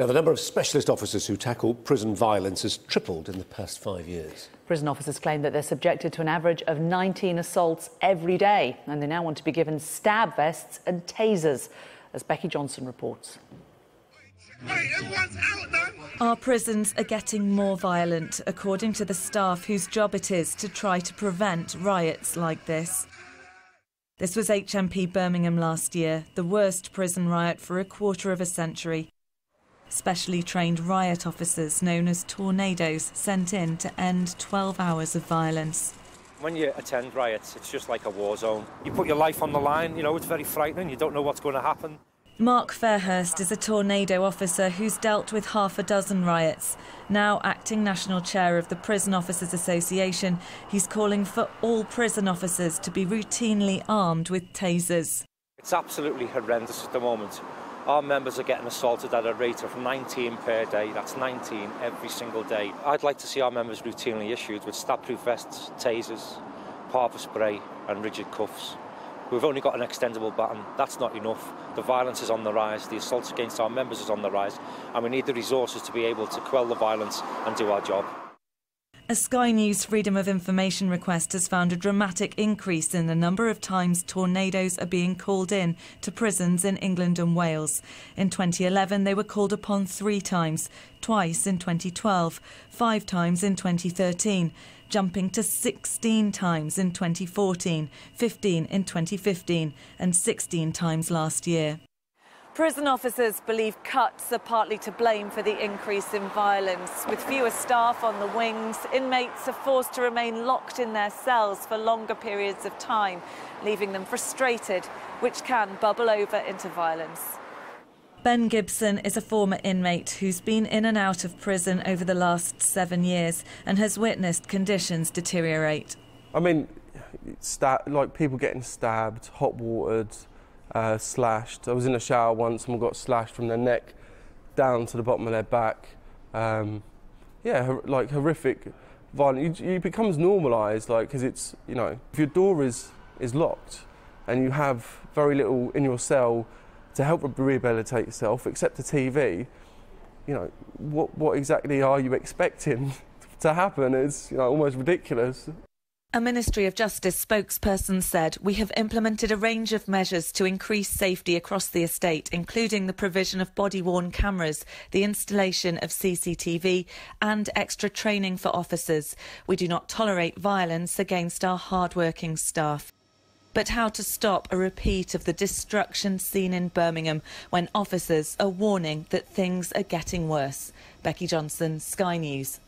Now, the number of specialist officers who tackle prison violence has tripled in the past 5 years. Prison officers claim that they're subjected to an average of 19 assaults every day, and they now want to be given stab vests and tasers, as Becky Johnson reports. Our prisons are getting more violent, according to the staff whose job it is to try to prevent riots like this. This was HMP Birmingham last year, the worst prison riot for a quarter of a century. Specially trained riot officers, known as tornadoes, sent in to end 12 hours of violence. When you attend riots, it's just like a war zone. You put your life on the line, you know, it's very frightening, you don't know what's going to happen. Mark Fairhurst is a tornado officer who's dealt with half a dozen riots. Now acting national chair of the Prison Officers Association, he's calling for all prison officers to be routinely armed with tasers. It's absolutely horrendous at the moment. Our members are getting assaulted at a rate of 19 per day. That's 19 every single day. I'd like to see our members routinely issued with stab-proof vests, tasers, pepper spray and rigid cuffs. We've only got an extendable baton. That's not enough. The violence is on the rise, the assaults against our members is on the rise, and we need the resources to be able to quell the violence and do our job. A Sky News Freedom of Information request has found a dramatic increase in the number of times tornadoes are being called in to prisons in England and Wales. In 2011, they were called upon 3 times, twice in 2012, 5 times in 2013, jumping to 16 times in 2014, 15 in 2015 and 16 times last year. Prison officers believe cuts are partly to blame for the increase in violence. With fewer staff on the wings, inmates are forced to remain locked in their cells for longer periods of time, leaving them frustrated, which can bubble over into violence. Ben Gibson is a former inmate who's been in and out of prison over the last 7 years and has witnessed conditions deteriorate. I mean, like people getting stabbed, hot watered, slashed. I was in a shower once, someone got slashed from their neck down to the bottom of their back. Yeah, like horrific violence. It becomes normalised, like, because it's, you know, if your door is locked and you have very little in your cell to help rehabilitate yourself, except the TV, you know, what exactly are you expecting to happen? It's, you know, almost ridiculous. A Ministry of Justice spokesperson said, "We have implemented a range of measures to increase safety across the estate, including the provision of body-worn cameras, the installation of CCTV and extra training for officers. We do not tolerate violence against our hard-working staff." But how to stop a repeat of the destruction seen in Birmingham when officers are warning that things are getting worse? Becky Johnson, Sky News.